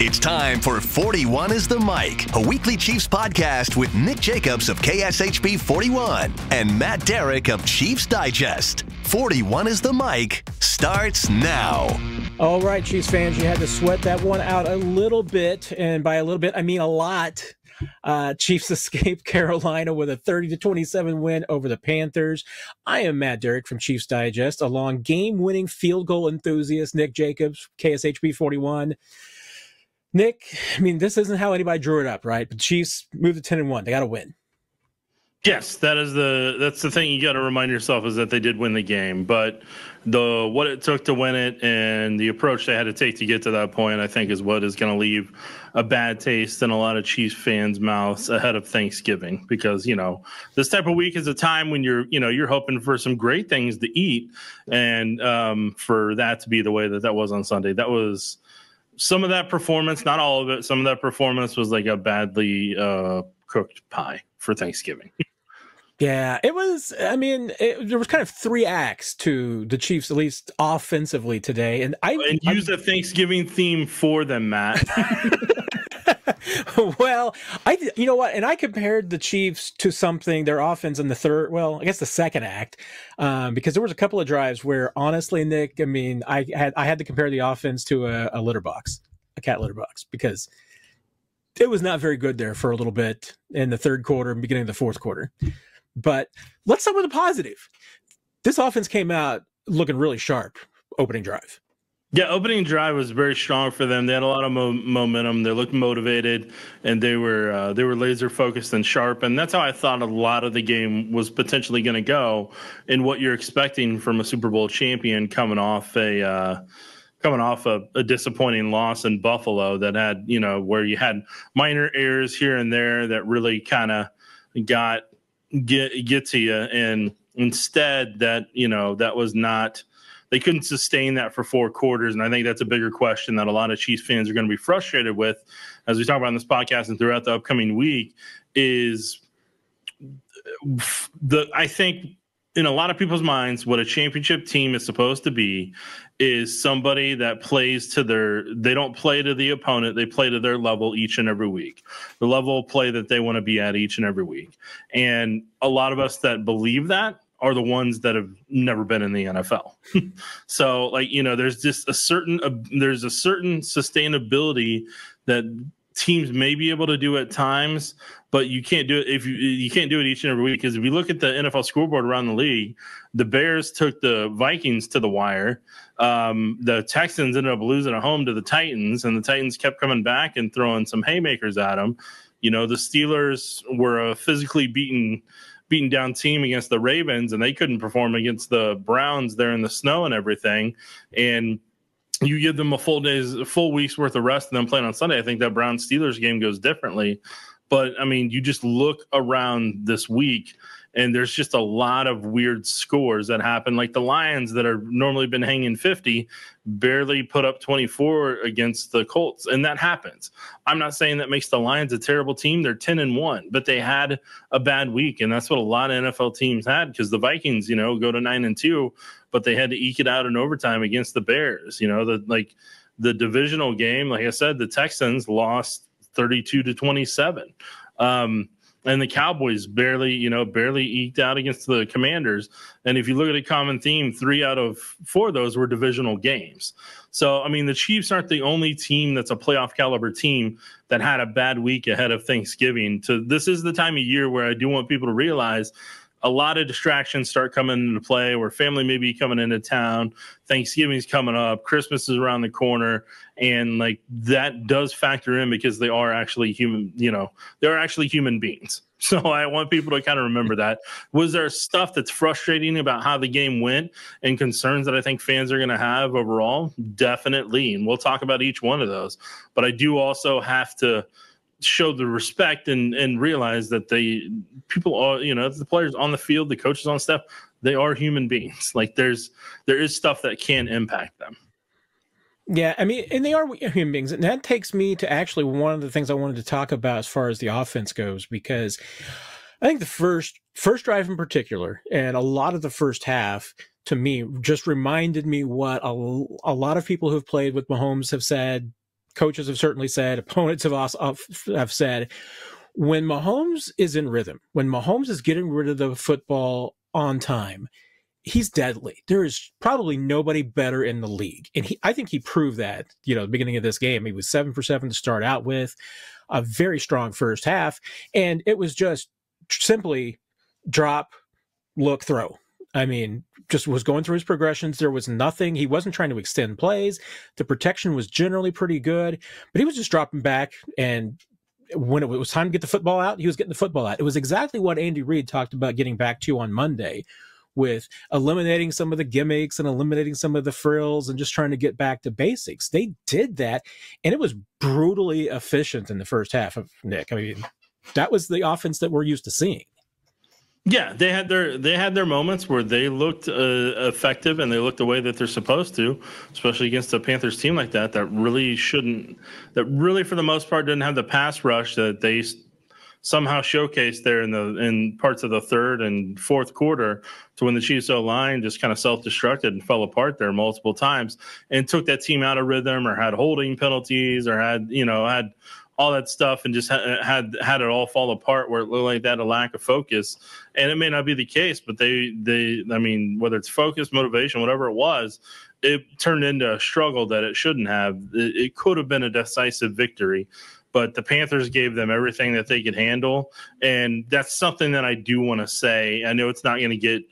It's time for 41 is the Mic, a weekly Chiefs podcast with Nick Jacobs of KSHB 41 and Matt Derrick of Chiefs Digest. 41 is the Mic starts now. All right, Chiefs fans, you had to sweat that one out a little bit, and by a little bit, I mean a lot. Chiefs escaped Carolina with a 30-27 win over the Panthers. I am Matt Derrick from Chiefs Digest, along game-winning field goal enthusiast Nick Jacobs, KSHB 41. Nick, I mean, this isn't how anybody drew it up, right? But Chiefs moved to 10-1. They got to win. Yes, that's the thing you got to remind yourself is that they did win the game, but what it took to win it and the approach they had to take to get to that point, I think, is what is going to leave a bad taste in a lot of Chiefs fans' mouths ahead of Thanksgiving. Because this type of week is a time when you're hoping for some great things to eat, and for that to be the way that was on Sunday, that was some of that performance, not all of it. Some of that performance was like a badly cooked pie for Thanksgiving. Yeah, it was. I mean, there was kind of three acts to the Chiefs, at least offensively today. And use a Thanksgiving theme for them, Matt. Well, you know what? And I compared the Chiefs to something, their offense in the second act, because there was a couple of drives where, honestly, Nick, I mean, I had to compare the offense to a litter box, a cat litter box, because it was not very good there for a little bit in the third quarter and beginning of the fourth quarter. But let's start with the positive. This offense came out looking really sharp opening drive. Yeah, opening drive was very strong for them. They had a lot of momentum. They looked motivated, and they were laser focused and sharp. And that's how I thought a lot of the game was potentially going to go, in what you're expecting from a Super Bowl champion coming off a disappointing loss in Buffalo that had, where you had minor errors here and there that really kind of get to you. And instead that was not, they couldn't sustain that for four quarters. And I think that's a bigger question that a lot of Chiefs fans are going to be frustrated with, as we talk about in this podcast and throughout the upcoming week, is I think in a lot of people's minds, what a championship team is supposed to be is somebody that plays they don't play to the opponent, they play to their level each and every week, the level of play that they want to be at each and every week. And a lot of us that believe that are the ones that have never been in the NFL. So there's just a certain sustainability that teams may be able to do at times, but you can't do it if you can't do it each and every week. Because if you look at the NFL scoreboard around the league, the Bears took the Vikings to the wire. The Texans ended up losing at home to the Titans, and the Titans kept coming back and throwing some haymakers at them. The Steelers were a physically beaten down team against the Ravens, and they couldn't perform against the Browns there in the snow and everything. And you give them a full week's worth of rest and then playing on Sunday, I think that Browns-Steelers game goes differently. But, I mean, you just look around this week, and there's just a lot of weird scores that happen. Like the Lions that are normally been hanging 50 barely put up 24 against the Colts, and that happens. I'm not saying that makes the Lions a terrible team. They're 10-1, but they had a bad week, and that's what a lot of NFL teams had, because the Vikings, go to 9-2, but they had to eke it out in overtime against the Bears. The divisional game, like I said, the Texans lost 32-27. And the Cowboys barely eked out against the Commanders. And if you look at a common theme, 3 out of 4 of those were divisional games. So, I mean, the Chiefs aren't the only team that's a playoff caliber team that had a bad week ahead of Thanksgiving. This is the time of year where I do want people to realize a lot of distractions start coming into play, where family may be coming into town, Thanksgiving's coming up, Christmas is around the corner, and that does factor in, because they are actually human, they're actually human beings. So I want people to kind of remember that. Was there stuff that's frustrating about how the game went and concerns that I think fans are going to have overall? Definitely. And we'll talk about each one of those. But I do also have to show the respect and realize that people are, the players on the field, the coaches on staff, they are human beings. There is stuff that can impact them. Yeah, I mean, and they are human beings. And that takes me to actually one of the things I wanted to talk about as far as the offense goes, because I think the first drive in particular, and a lot of the first half, to me, just reminded me what a lot of people who've played with Mahomes have said coaches have certainly said, opponents have said, when Mahomes is in rhythm, when Mahomes is getting rid of the football on time, he's deadly. There is probably nobody better in the league. And I think he proved that, at the beginning of this game. He was 7 for 7 to start out with, a very strong first half. And it was just simply drop, look, throw. I mean, just was going through his progressions. There was nothing. He wasn't trying to extend plays. The protection was generally pretty good, but he was just dropping back. And when it was time to get the football out, he was getting the football out. It was exactly what Andy Reid talked about getting back to on Monday, with eliminating some of the gimmicks and eliminating some of the frills and just trying to get back to basics. They did that, and it was brutally efficient in the first half of Nick. I mean, that was the offense that we're used to seeing. Yeah, they had their moments where they looked effective and they looked the way that they're supposed to, especially against a Panthers team like that really for the most part didn't have the pass rush that they somehow showcased there in parts of the third and fourth quarter, to when the Chiefs O-line just kind of self-destructed and fell apart there multiple times and took that team out of rhythm, or had holding penalties, or had all that stuff, and just had it all fall apart where it looked like that, a lack of focus. And it may not be the case, but they I mean, whether it's focus, motivation, whatever it was, it turned into a struggle that it shouldn't have. It could have been a decisive victory, but the Panthers gave them everything that they could handle. And that's something that I do want to say. I know it's not going to get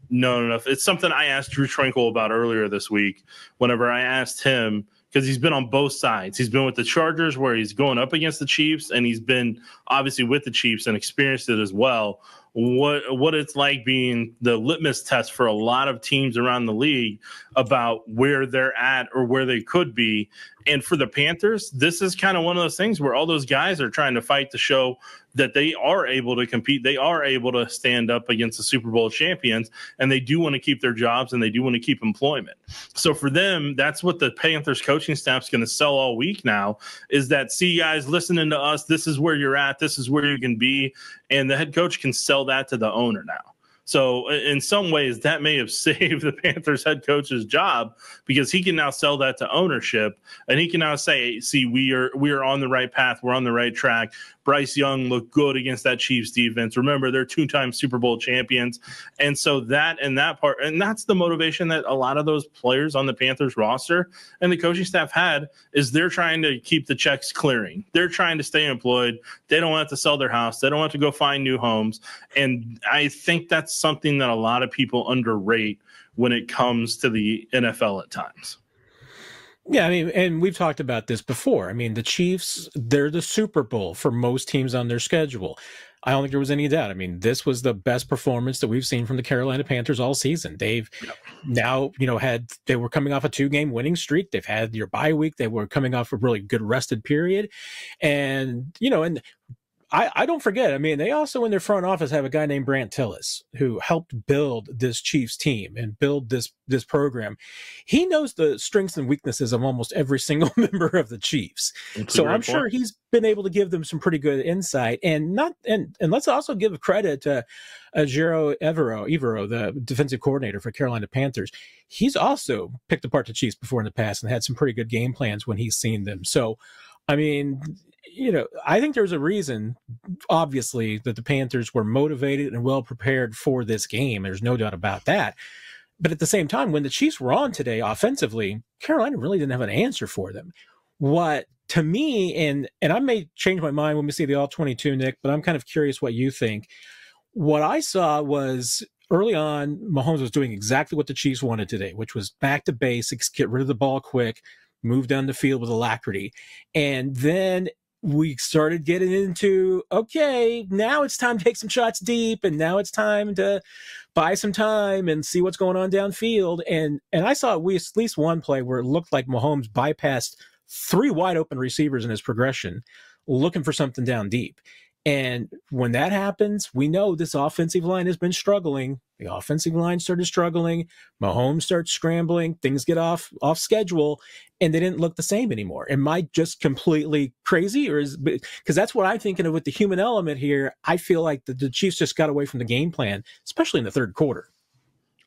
known enough. It's something I asked Drew Tranquil about earlier this week, whenever I asked him, because he's been on both sides. He's been with the Chargers, where he's going up against the Chiefs, and he's been obviously with the Chiefs and experienced it as well. What it's like being the litmus test for a lot of teams around the league about where they're at or where they could be. And for the Panthers, this is kind of one of those things where all those guys are trying to fight to show that they are able to compete. They are able to stand up against the Super Bowl champions, and they do want to keep their jobs, and they do want to keep employment. So for them, that's what the Panthers coaching staff's going to sell all week now, is that, see, guys, listening to us, this is where you're at, this is where you can be. And the head coach can sell that to the owner now. So in some ways, that may have saved the Panthers head coach's job, because he can now sell that to ownership, and he can now say, see, we are on the right path. We're on the right track. Bryce Young looked good against that Chiefs defense. Remember, they're 2-time Super Bowl champions. And so that part, and that's the motivation that a lot of those players on the Panthers roster and the coaching staff had, is they're trying to keep the checks clearing. They're trying to stay employed. They don't have to sell their house. They don't have to go find new homes. And I think that's something that a lot of people underrate when it comes to the NFL at times. Yeah, I mean, and we've talked about this before. I mean, the Chiefs, they're the Super Bowl for most teams on their schedule. I don't think there was any doubt. I mean, this was the best performance that we've seen from the Carolina Panthers all season. They've now, they were coming off a 2-game winning streak. They've had your bye week. They were coming off a really good rested period. And, and I don't forget, I mean, they also in their front office have a guy named Brant Tillis, who helped build this Chiefs team and build this program. He knows the strengths and weaknesses of almost every single member of the Chiefs. So I'm sure he's been able to give them some pretty good insight. And let's also give credit to Ejiro Evero, the defensive coordinator for Carolina Panthers. He's also picked apart the Chiefs before in the past and had some pretty good game plans when he's seen them. So, I mean, I think there's a reason, obviously, that the Panthers were motivated and well prepared for this game. There's no doubt about that. But at the same time, when the Chiefs were on today offensively, Carolina really didn't have an answer for them. What, to me, and I may change my mind when we see the All-22, Nick, but I'm kind of curious what you think. What I saw was, early on, Mahomes was doing exactly what the Chiefs wanted today, which was back to basics, get rid of the ball quick, move down the field with alacrity. And then we started getting into, okay, now it's time to take some shots deep, and now it's time to buy some time and see what's going on downfield. And I saw at least one play where it looked like Mahomes bypassed 3 wide open receivers in his progression, looking for something down deep. And when that happens, we know this offensive line has been struggling. The offensive line started struggling. Mahomes starts scrambling. Things get off schedule, and they didn't look the same anymore. Am I just completely crazy, or because that's what I'm thinking of with the human element here? I feel like the Chiefs just got away from the game plan, especially in the third quarter.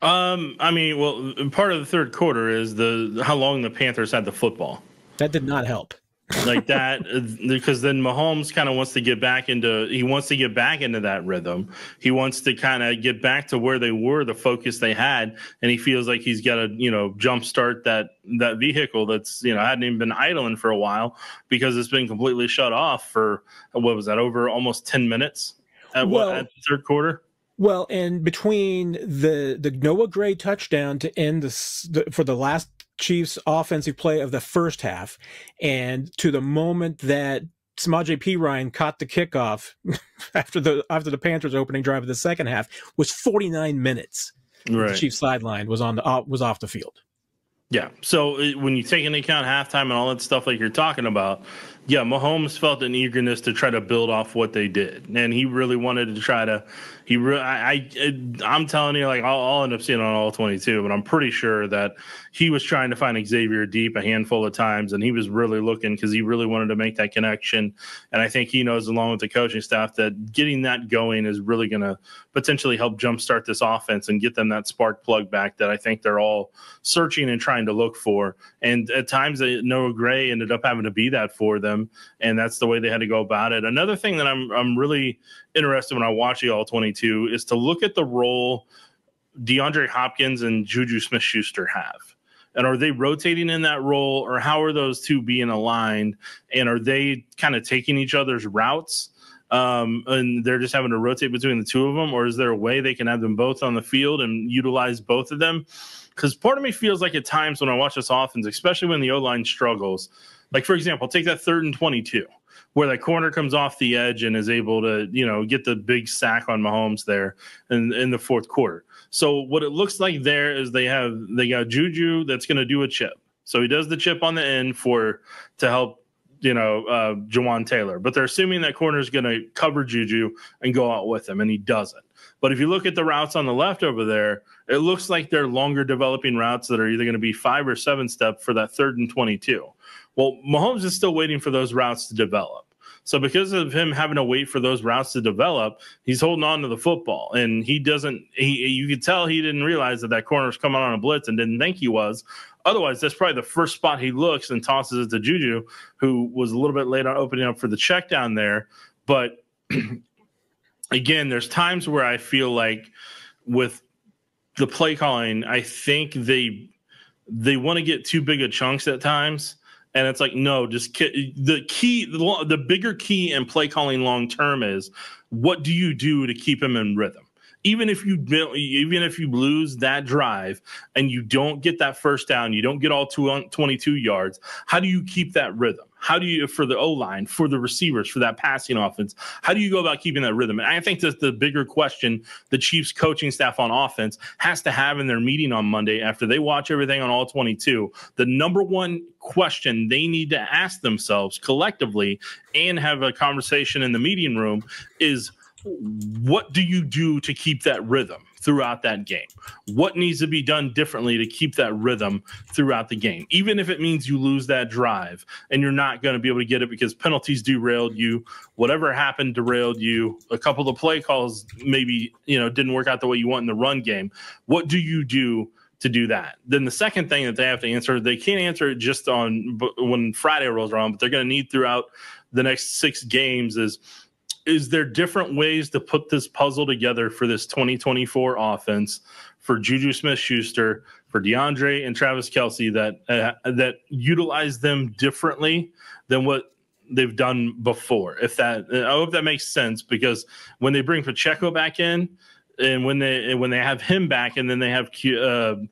I mean, well, part of the third quarter is how long the Panthers had the football. That did not help. like that, because then Mahomes kind of wants to get back into that rhythm. He wants to kind of get back to where they were, the focus they had, and he feels like he's got to jumpstart that vehicle that's hadn't even been idling for a while because it's been completely shut off for what was that, over almost 10 minutes at the third quarter. Well, and between the Noah Gray touchdown to end for the last Chiefs offensive play of the first half, and to the moment that Samaje Perine caught the kickoff after the Panthers opening drive of the second half, was 49 minutes. Right. The Chiefs sideline was off the field. Yeah. So when you take into account halftime and all that stuff like you're talking about, yeah, Mahomes felt an eagerness to try to build off what they did, and he really wanted to try to. I'm telling you, like I'll end up seeing it on all 22, but I'm pretty sure that he was trying to find Xavier deep a handful of times, and he was really looking because he really wanted to make that connection. And I think he knows, along with the coaching staff, that getting that going is really going to potentially help jumpstart this offense and get them that spark plug back that I think they're all searching and trying to look for. And at times, Noah Gray ended up having to be that for them, and that's the way they had to go about it. Another thing that I'm really interested when I watch the All-22 is to look at the role DeAndre Hopkins and Juju Smith-Schuster have. And are they rotating in that role, or how are those two being aligned? And are they kind of taking each other's routes? And they're just having to rotate between the two of them? Or is there a way they can have them both on the field and utilize both of them? Because part of me feels like at times when I watch this offense, especially when the O-line struggles, like, for example, take that 3rd and 22, where that corner comes off the edge and is able to, get the big sack on Mahomes there in the fourth quarter. So what it looks like there is they got Juju that's going to do a chip. So he does the chip on the end to help, Jawan Taylor. But they're assuming that corner is going to cover Juju and go out with him, and he doesn't. But if you look at the routes on the left over there, it looks like they're longer developing routes that are either going to be 5 or 7 step for that 3rd and 22. Well, Mahomes is still waiting for those routes to develop. So because of him having to wait for those routes to develop, he's holding on to the football. And you could tell he didn't realize that corner was coming on a blitz and didn't think he was. Otherwise, that's probably the first spot he looks and tosses it to Juju, who was a little bit late on opening up for the check down there. But again, there's times where I feel like with the play calling, I think they want to get too big of chunks at times. And it's like, no, just the bigger key in play calling long term is, what do you do to keep him in rhythm? Even if you lose that drive and you don't get that first down, you don't get all 22 yards, how do you keep that rhythm? How do you, for the O-line, for the receivers, for that passing offense, how do you go about keeping that rhythm? And I think that's the bigger question the Chiefs coaching staff on offense has to have in their meeting on Monday after they watch everything on all 22. The number one question they need to ask themselves collectively and have a conversation in the meeting room is, what do you do to keep that rhythm throughout that game? What needs to be done differently to keep that rhythm throughout the game? Even if it means you lose that drive and you're not going to be able to get it because penalties derailed you, whatever happened derailed you, a couple of play calls maybe, didn't work out the way you want in the run game. What do you do to do that? Then the second thing that they have to answer, they can't answer it just on when Friday rolls around, but they're going to need throughout the next 6 games is there different ways to put this puzzle together for this 2024 offense for Juju Smith-Schuster, for DeAndre and Travis Kelce that utilize them differently than what they've done before? I hope that makes sense, because when they bring Pacheco back in and when they have him back and then they have Kareem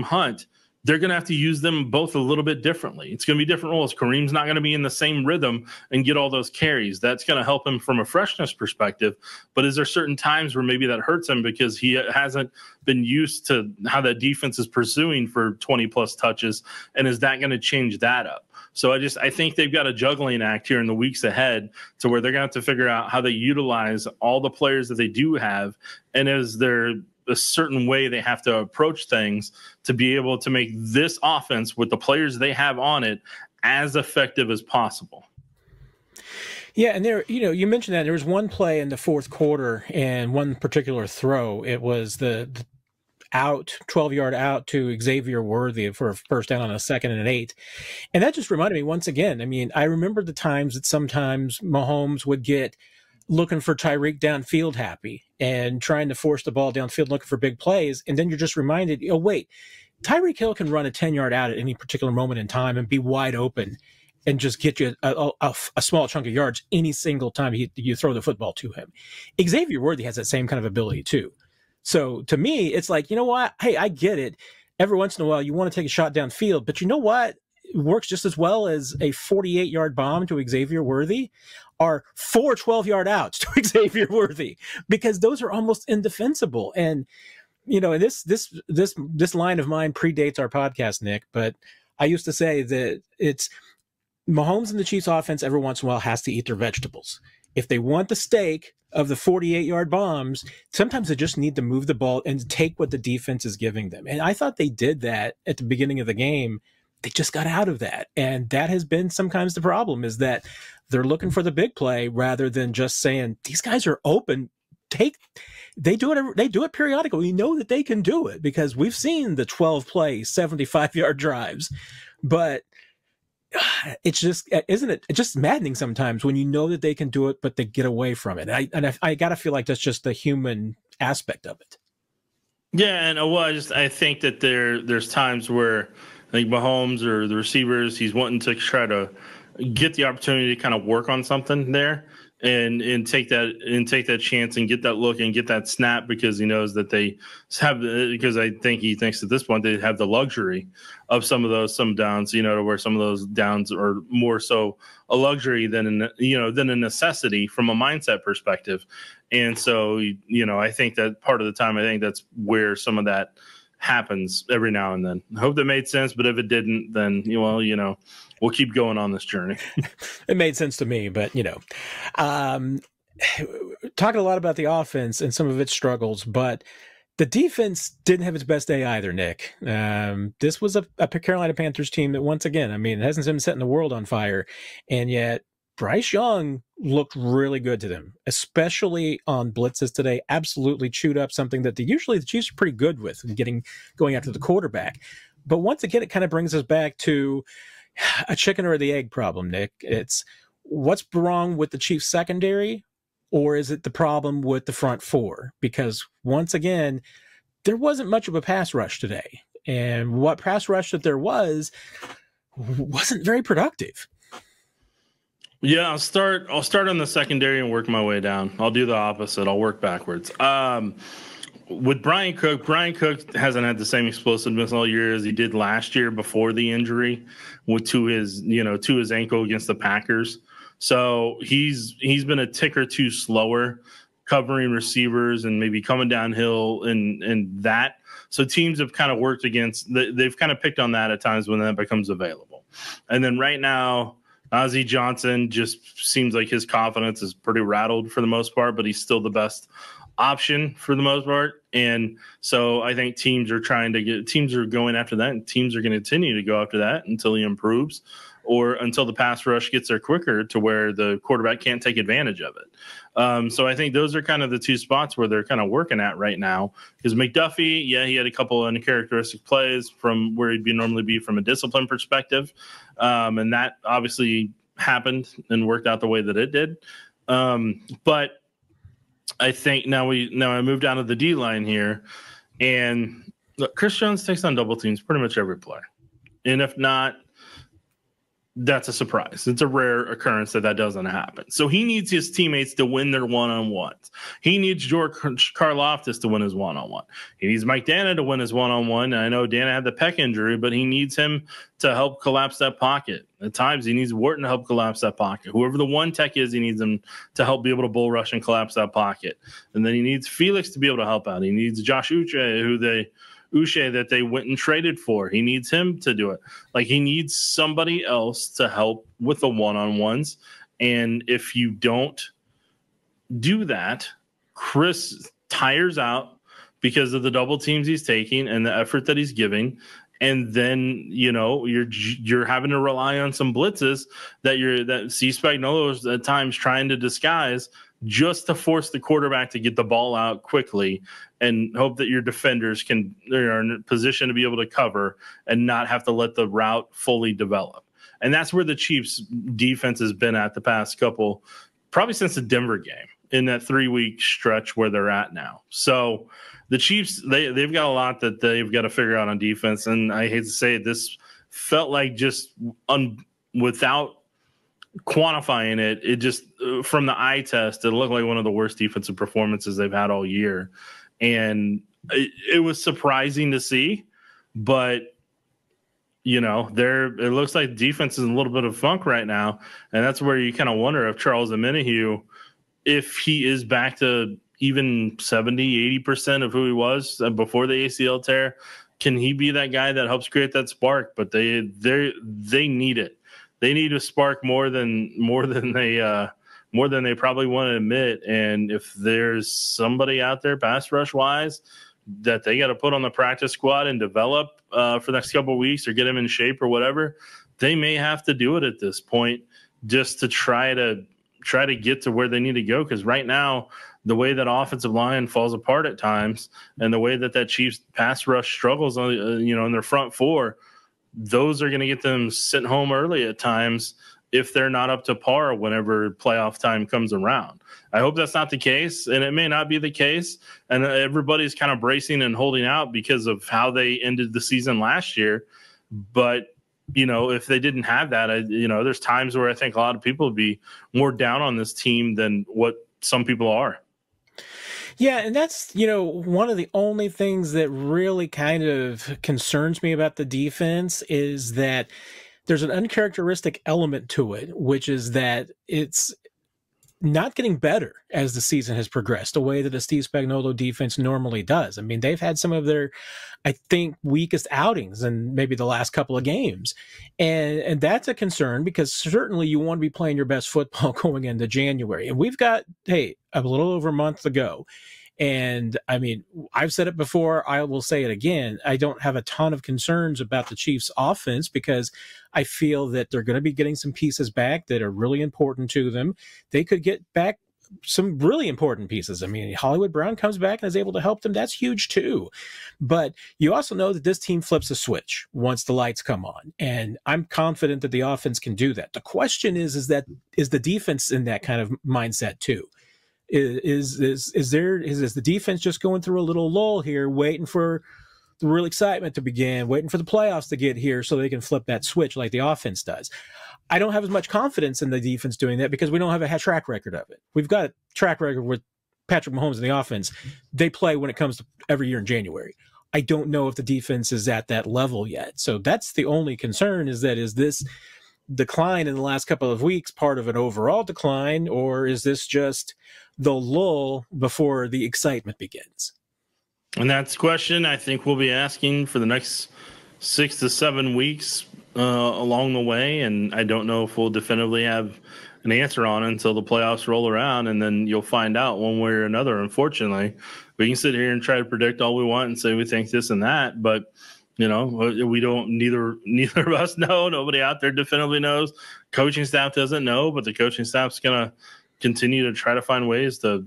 Hunt, they're going to have to use them both a little bit differently. It's going to be different roles. Kareem's not going to be in the same rhythm and get all those carries. That's going to help him from a freshness perspective. But is there certain times where maybe that hurts him because he hasn't been used to how that defense is pursuing for 20-plus touches? And is that going to change that up? So I think they've got a juggling act here in the weeks ahead to where they're going to have to figure out how they utilize all the players that they do have. And is there a certain way they have to approach things to be able to make this offense with the players they have on it as effective as possible? Yeah, and you mentioned that there was one play in the fourth quarter and one particular throw. It was the out, 12-yard out to Xavier Worthy for a first down on a 2nd and 8. And that just reminded me once again, I mean, I remember the times that sometimes Mahomes would get looking for Tyreek downfield happy and trying to force the ball downfield looking for big plays. And then you're just reminded, oh, wait, Tyreek Hill can run a 10-yard out at any particular moment in time and be wide open and just get you a small chunk of yards any single time you throw the football to him. Xavier Worthy has that same kind of ability too. So to me, it's like, you know what? Hey, I get it. Every once in a while, you want to take a shot downfield, but you know what? It works just as well as a 48-yard bomb to Xavier Worthy are 4 12-yard outs to Xavier Worthy, because those are almost indefensible. And, you know, this line of mine predates our podcast, Nick, but I used to say that it's Mahomes and the Chiefs offense every once in a while has to eat their vegetables. If they want the steak of the 48-yard bombs, sometimes they just need to move the ball and take what the defense is giving them. And I thought they did that at the beginning of the game. They just got out of that. And that has been sometimes the problem, is that they're looking for the big play rather than just saying, these guys are open. They do it periodically. We know that they can do it because we've seen the 12-play, 75-yard drives. But it's just, isn't it? It's just maddening sometimes when you know that they can do it, but they get away from it. I got to feel like that's just the human aspect of it. Yeah, and I think that there's times where like Mahomes or the receivers, he's wanting to try to get the opportunity to kind of work on something there and take that chance and get that look and get that snap, because he knows that they have, because I think he thinks at this point they have the luxury of some downs, you know, to where some of those downs are more so a luxury than a necessity from a mindset perspective. And so, you know, I think that part of the time, I think that's where some of that happens every now and then. I hope that made sense, but if it didn't, then, well, you know, we'll keep going on this journey. It made sense to me, but, you know, talking a lot about the offense and some of its struggles, but the defense didn't have its best day either, Nick. This was a Carolina Panthers team that, once again, I mean, it hasn't been setting the world on fire, and yet Bryce Young looked really good to them, especially on blitzes today. Absolutely chewed up something that usually the Chiefs are pretty good with, going after the quarterback. But once again, it kind of brings us back to a chicken or the egg problem, Nick. It's what's wrong with the Chiefs secondary, or is it the problem with the front four? Because once again, there wasn't much of a pass rush today. And what pass rush that there wasn't very productive. Yeah, I'll start on the secondary and work my way down. I'll do the opposite. I'll work backwards. With Brian Cook hasn't had the same explosiveness all year as he did last year before the injury to his ankle against the Packers. So he's been a tick or two slower covering receivers and maybe coming downhill and that. So teams have kind of worked they've kind of picked on that at times when that becomes available. And then right now, Ozzie Johnson just seems like his confidence is pretty rattled for the most part, but he's still the best option for the most part. And so I think teams are going after that, and teams are going to continue to go after that until he improves or until the pass rush gets there quicker to where the quarterback can't take advantage of it. So I think those are kind of the two spots where they're kind of working at right now. Because McDuffie, yeah, he had a couple of uncharacteristic plays from where he'd normally be from a discipline perspective. And that obviously happened and worked out the way that it did. But I think now I move down to the D line here, and look, Chris Jones takes on double teams pretty much every play. And if not, that's a surprise. It's a rare occurrence that doesn't happen. So he needs his teammates to win their one-on-ones. He needs George Karlaftis to win his one-on-one. He needs Mike Dana to win his one-on-one. I know Dana had the pec injury, but he needs him to help collapse that pocket. At times, he needs Wharton to help collapse that pocket. Whoever the one tech is, he needs him to help be able to bull rush and collapse that pocket. And then he needs Felix to be able to help out. He needs Josh Uche, that they went and traded for. He needs him to do it. Like, he needs somebody else to help with the one-on-ones. And if you don't do that, Chris tires out because of the double teams he's taking and the effort that he's giving. And then, you know, you're having to rely on some blitzes that C. Spagnuolo is at times trying to disguise just to force the quarterback to get the ball out quickly and hope that your defenders are in a position to be able to cover and not have to let the route fully develop. And that's where the Chiefs defense has been at the past couple, probably since the Denver game, in that 3-week stretch where they're at now. So the Chiefs, they've got a lot that they've got to figure out on defense. And I hate to say it, this felt like just without quantifying it, it just from the eye test, it looked like one of the worst defensive performances they've had all year. And it was surprising to see, but it looks like defense is in a little bit of funk right now. And that's where you kind of wonder if Charles Omenihu, if he is back to even 70, 80% of who he was before the ACL tear, can he be that guy that helps create that spark? But they need it. They need a spark more than they probably want to admit. And if there's somebody out there pass rush wise that they got to put on the practice squad and develop for the next couple of weeks or get him in shape or whatever, they may have to do it at this point just to try to get to where they need to go. Because right now, the way that offensive line falls apart at times and the way that Chiefs pass rush struggles on, in their front four, those are going to get them sent home early at times if they're not up to par whenever playoff time comes around. I hope that's not the case, and it may not be the case. And everybody's kind of bracing and holding out because of how they ended the season last year. But, if they didn't have that, there's times where I think a lot of people would be more down on this team than what some people are. Yeah, and that's, one of the only things that really kind of concerns me about the defense is that there's an uncharacteristic element to it, which is that it's not getting better as the season has progressed, the way that the Steve Spagnuolo defense normally does. I mean, they've had some of their, I think, weakest outings in maybe the last couple of games. And that's a concern because certainly you want to be playing your best football going into January. And we've got, a little over a month to go. And I mean, I've said it before, I will say it again. I don't have a ton of concerns about the Chiefs offense because I feel that they're going to be getting some pieces back that are really important to them. They could get back some really important pieces. I mean, Hollywood Brown comes back and is able to help them. That's huge too. But you also know that this team flips a switch once the lights come on. And I'm confident that the offense can do that. The question is the defense in that kind of mindset too? Is the defense just going through a little lull here, waiting for the real excitement to begin, waiting for the playoffs to get here so they can flip that switch like the offense does? I don't have as much confidence in the defense doing that because we don't have a track record of it. We've got a track record with Patrick Mahomes in the offense. They play when it comes to every year in January. I don't know if the defense is at that level yet. So that's the only concern is this decline in the last couple of weeks part of an overall decline, or is this just the lull before the excitement begins? And that's the question I think we'll be asking for the next 6 to 7 weeks along the way. And I don't know if we'll definitively have an answer on it until the playoffs roll around. And then you'll find out one way or another. Unfortunately, we can sit here and try to predict all we want and say we think this and that. But, we don't, neither of us know. Nobody out there definitively knows. Coaching staff doesn't know, but the coaching staff's going to continue to try to find ways to,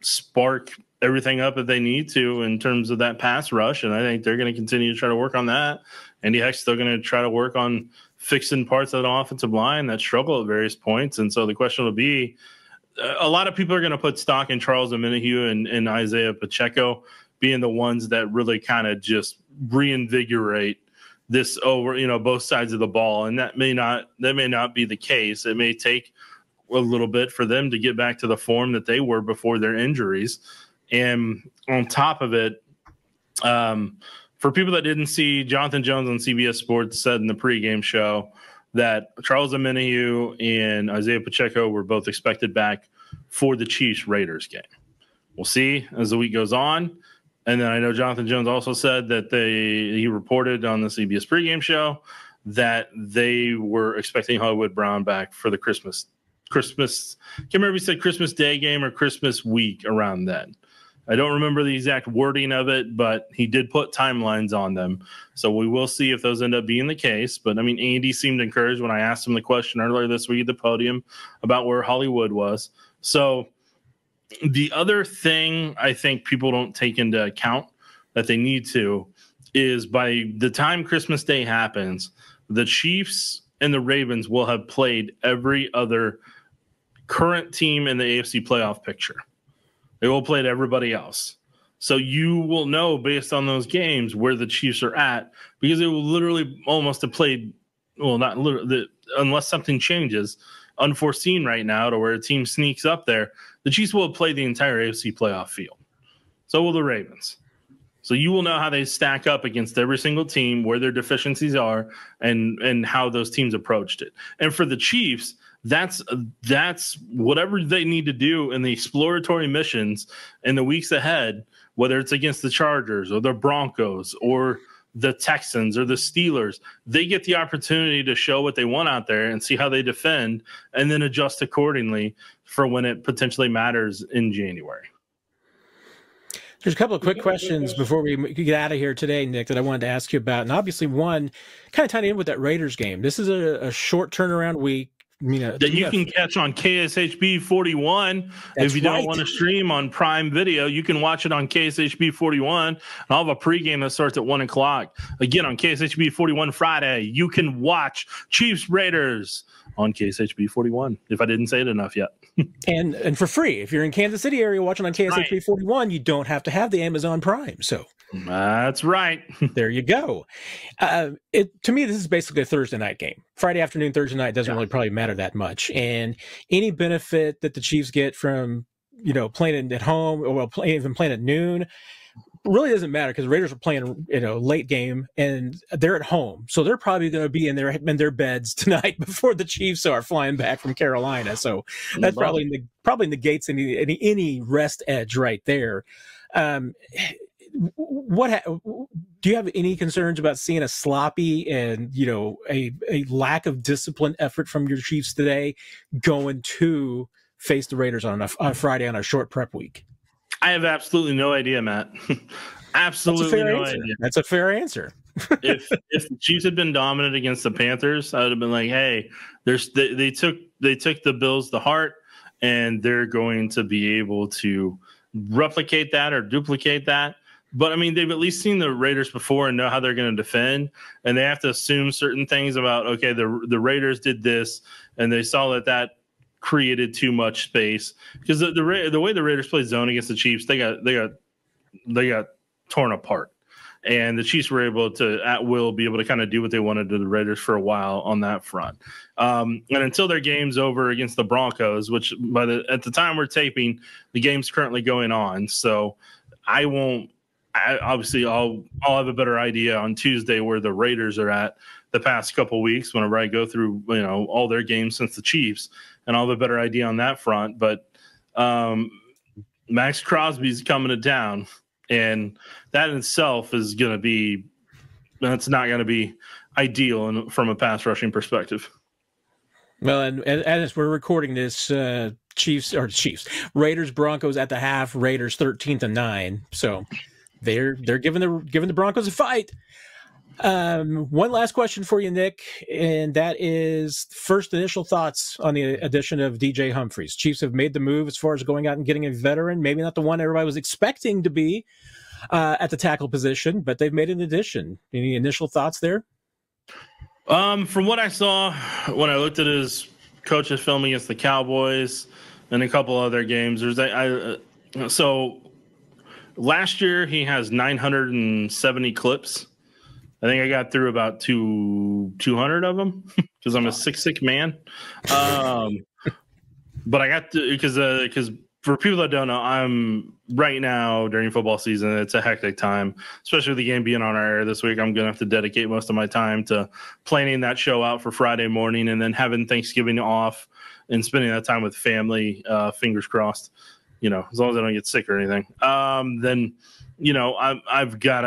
spark everything up that they need to in terms of that pass rush. And I think they're going to continue to try to work on that. Andy Heck's still going to try to work on fixing parts of the offensive line that struggle at various points. And so the question will be, a lot of people are going to put stock in Charles Omenihu and Isaiah Pacheco being the ones that really kind of just reinvigorate this over, both sides of the ball. And that may not be the case. It may take a little bit for them to get back to the form that they were before their injuries. And on top of it, for people that didn't see, Jonathan Jones on CBS Sports said in the pregame show that Charles Omenihu and Isaiah Pacheco were both expected back for the Chiefs-Raiders game. We'll see as the week goes on. And then I know Jonathan Jones also said that he reported on the CBS pregame show that they were expecting Hollywood Brown back for the Christmas. Can't remember if he said Christmas Day game or Christmas week around then. I don't remember the exact wording of it, but he did put timelines on them. So we will see if those end up being the case. But, I mean, Andy seemed encouraged when I asked him the question earlier this week at the podium about where Hollywood was. So the other thing I think people don't take into account that they need to is by the time Christmas Day happens, the Chiefs and the Ravens will have played every other current team in the AFC playoff picture. They will play everybody else. So you will know based on those games where the Chiefs are at, because they will literally almost have played, well, not literally, unless something changes, unforeseen right now to where a team sneaks up there, the Chiefs will have played the entire AFC playoff field. So will the Ravens. So you will know how they stack up against every single team, where their deficiencies are, and how those teams approached it. And for the Chiefs, that's whatever they need to do in the exploratory missions in the weeks ahead, whether it's against the Chargers or the Broncos or the Texans or the Steelers. They get the opportunity to show what they want out there and see how they defend, and then adjust accordingly for when it potentially matters in January. There's a couple of quick questions before we get out of here today, Nick, that I wanted to ask you about. And obviously one kind of tied in with that Raiders game. This is a short turnaround week. That you can catch on KSHB 41. If you don't want to stream on Prime Video, you can watch it on KSHB 41. And I'll have a pregame that starts at 1 o'clock. Again, on KSHB 41 Friday, you can watch Chiefs Raiders on KSHB 41, if I didn't say it enough yet. and for free. If you're in Kansas City area watching on KSHB 41, you don't have to have the Amazon Prime. So that's right. There you go. To me, this is basically a Thursday night game. Friday afternoon, Thursday night doesn't really probably matter that much. And any benefit that the Chiefs get from, playing at home, or even playing at noon, really doesn't matter, because the Raiders are playing, late game, and they're at home. So they're probably going to be in their beds tonight before the Chiefs are flying back from Carolina. So that's probably negates any rest edge right there. Do you have any concerns about seeing a sloppy and a lack of disciplined effort from your Chiefs today going to face the Raiders on Friday on a short prep week? I have absolutely no idea, Matt. Absolutely no idea. That's a fair answer. if the Chiefs had been dominant against the Panthers, I would have been like, hey, they took the Bills to heart, and they're going to be able to replicate that or duplicate that. But, I mean, they've at least seen the Raiders before and know how they're going to defend, and they have to assume certain things about, okay, the Raiders did this, and they saw that created too much space, because the way the Raiders play zone against the Chiefs, they got torn apart, and the Chiefs were able to at will be able to kind of do what they wanted to the Raiders for a while on that front. And until their game's over against the Broncos, which at the time we're taping, the game's currently going on, so I'll have a better idea on Tuesday where the Raiders are at the past couple weeks whenever I go through all their games since the Chiefs, and I'll have a better idea on that front. But Max Crosby's coming to town, and that in itself is going to be – that's not going to be ideal from a pass rushing perspective. Well, and as we're recording this, Raiders Broncos at the half, Raiders 13-9. So they're giving the Broncos a fight. One last question for you, Nick, and that is first initial thoughts on the addition of DJ Humphries. Chiefs have made the move as far as going out and getting a veteran, maybe not the one everybody was expecting to be at the tackle position, but they've made an addition. Any initial thoughts there? From what I saw when I looked at his coach's film against the Cowboys and a couple other games, so last year he has 970 clips. I think I got through about 200 of them because I'm a sick man. But I got to, because for people that don't know, I'm right now during football season. It's a hectic time, especially with the game being on our air this week. I'm going to have to dedicate most of my time to planning that show out for Friday morning, and then having Thanksgiving off and spending that time with family. Fingers crossed, as long as I don't get sick or anything. Then, I've got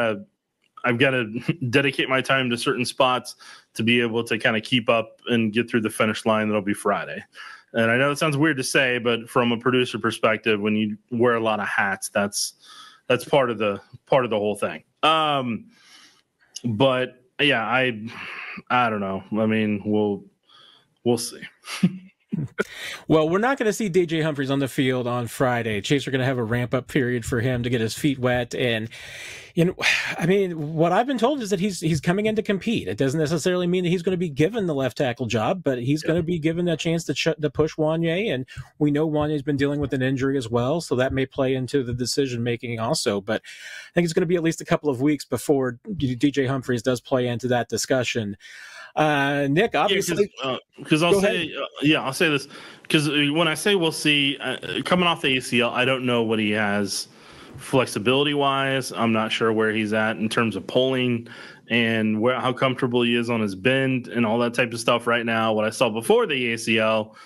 to dedicate my time to certain spots to be able to kind of keep up and get through the finish line. That'll be Friday. And I know it sounds weird to say, but from a producer perspective, when you wear a lot of hats, that's part of the whole thing. But yeah, I don't know. I mean, we'll see. Well, we're not going to see DJ Humphries on the field on Friday. Chiefs are going to have a ramp-up period for him to get his feet wet. And, I mean, what I've been told is that he's coming in to compete. It doesn't necessarily mean that he's going to be given the left tackle job, but he's going to be given a chance to push Wanye. And we know Wanye's been dealing with an injury as well, so that may play into the decision-making also. But I think it's going to be at least a couple of weeks before DJ Humphries does play into that discussion. Nick, obviously, because I'll say this, because when I say we'll see, coming off the ACL, I don't know what he has flexibility wise. I'm not sure where he's at in terms of pulling and how comfortable he is on his bend and all that type of stuff right now. What I saw before the ACL,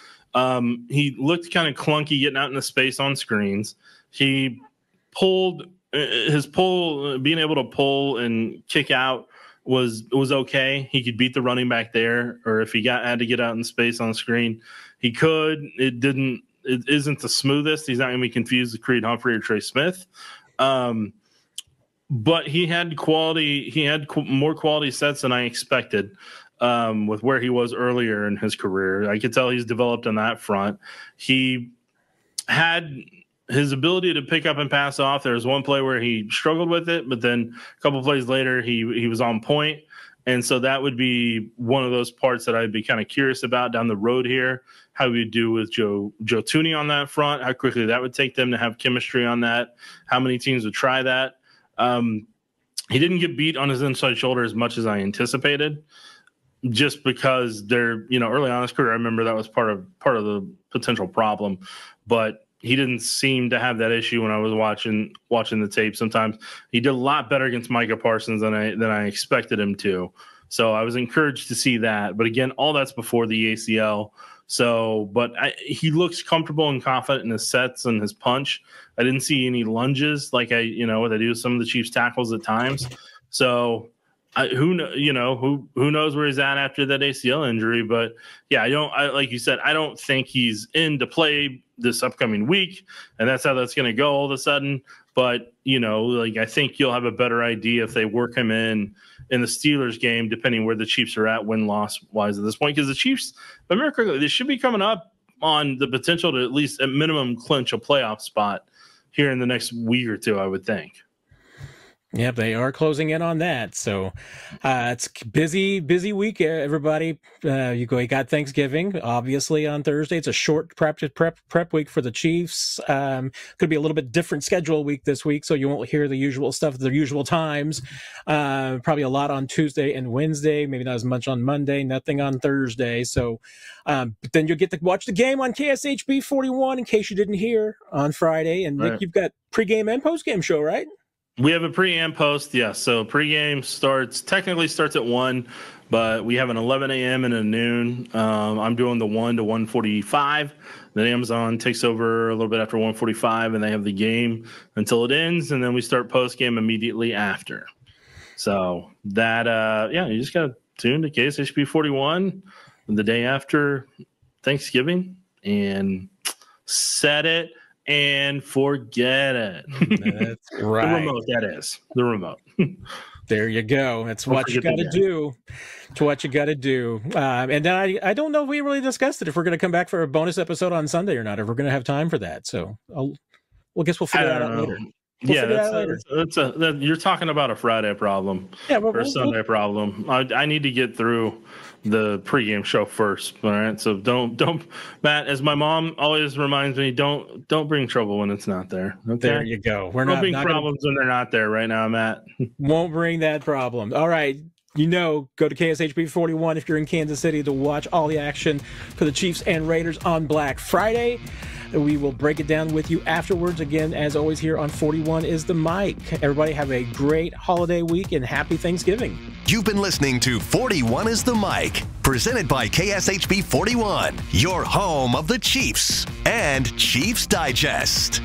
he looked kind of clunky getting out in the space on screens. He pulled being able to pull and kick out was okay. He could beat the running back there, or if he had to get out in space on the screen, he could. It isn't the smoothest. He's not going to be confused with Creed Humphrey or Trey Smith. But he had quality. He had more quality sets than I expected with where he was earlier in his career. I could tell he's developed on that front. He had his ability to pick up and pass off. There was one play where he struggled with it, but then a couple plays later, he was on point. And so that would be one of those parts that I'd be kind of curious about down the road here, how we do with Joe Thuney on that front, how quickly that would take them to have chemistry on that, how many teams would try that. He didn't get beat on his inside shoulder as much as I anticipated, just because they're, early on in his career, I remember that was part of the potential problem, but he didn't seem to have that issue when I was watching the tape. Sometimes he did a lot better against Micah Parsons than I expected him to. So I was encouraged to see that. But again, all that's before the ACL. So, but he looks comfortable and confident in his sets and his punch. I didn't see any lunges like what I do with some of the Chiefs tackles at times. So who knows where he's at after that ACL injury? But yeah, like you said, I don't think he's in to play this upcoming week, and that's how that's going to go all of a sudden. But I think you'll have a better idea if they work him in the Steelers game, depending where the Chiefs are at win-loss wise at this point. Because the Chiefs, if I remember correctly, they should be coming up on the potential to at least at minimum clinch a playoff spot here in the next week or two, I would think. Yeah, they are closing in on that. So it's busy week, everybody. You got Thanksgiving, obviously, on Thursday. It's a short prep week for the Chiefs. Could be a little bit different schedule week this week, so you won't hear the usual stuff at the usual times. Probably a lot on Tuesday and Wednesday, maybe not as much on Monday, nothing on Thursday. So but then you'll get to watch the game on KSHB 41 in case you didn't hear on Friday. And Nick, You've got pregame and postgame show, right? We have a pre and post, yes. So pregame technically starts at 1, but we have an 11 a.m. and a noon. I'm doing the 1 to 1:45. Then Amazon takes over a little bit after 1:45, and they have the game until it ends, and then we start postgame immediately after. So that, you just got to tune to KSHB 41 the day after Thanksgiving and set it and forget it. That's right. The remote, that is. The remote. There you go. That's what you got to do. It's what you got to do. And then I don't know if we really discussed it, if we're going to come back for a bonus episode on Sunday or not, if we're going to have time for that. So guess we'll figure that out later. You're talking about a Friday problem or a Sunday problem. I need to get through the pregame show first. All right. So don't, Matt, as my mom always reminds me, don't bring trouble when it's not there. Okay. There you go. Don't bring problems when they're not there right now, Matt. Won't bring that problem. All right. Go to KSHB 41 if you're in Kansas City to watch all the action for the Chiefs and Raiders on Black Friday. We will break it down with you afterwards. Again, as always, here on 41 is the mic. Everybody have a great holiday week and happy Thanksgiving. You've been listening to 41 is the mic, presented by KSHB 41, your home of the Chiefs and Chiefs Digest.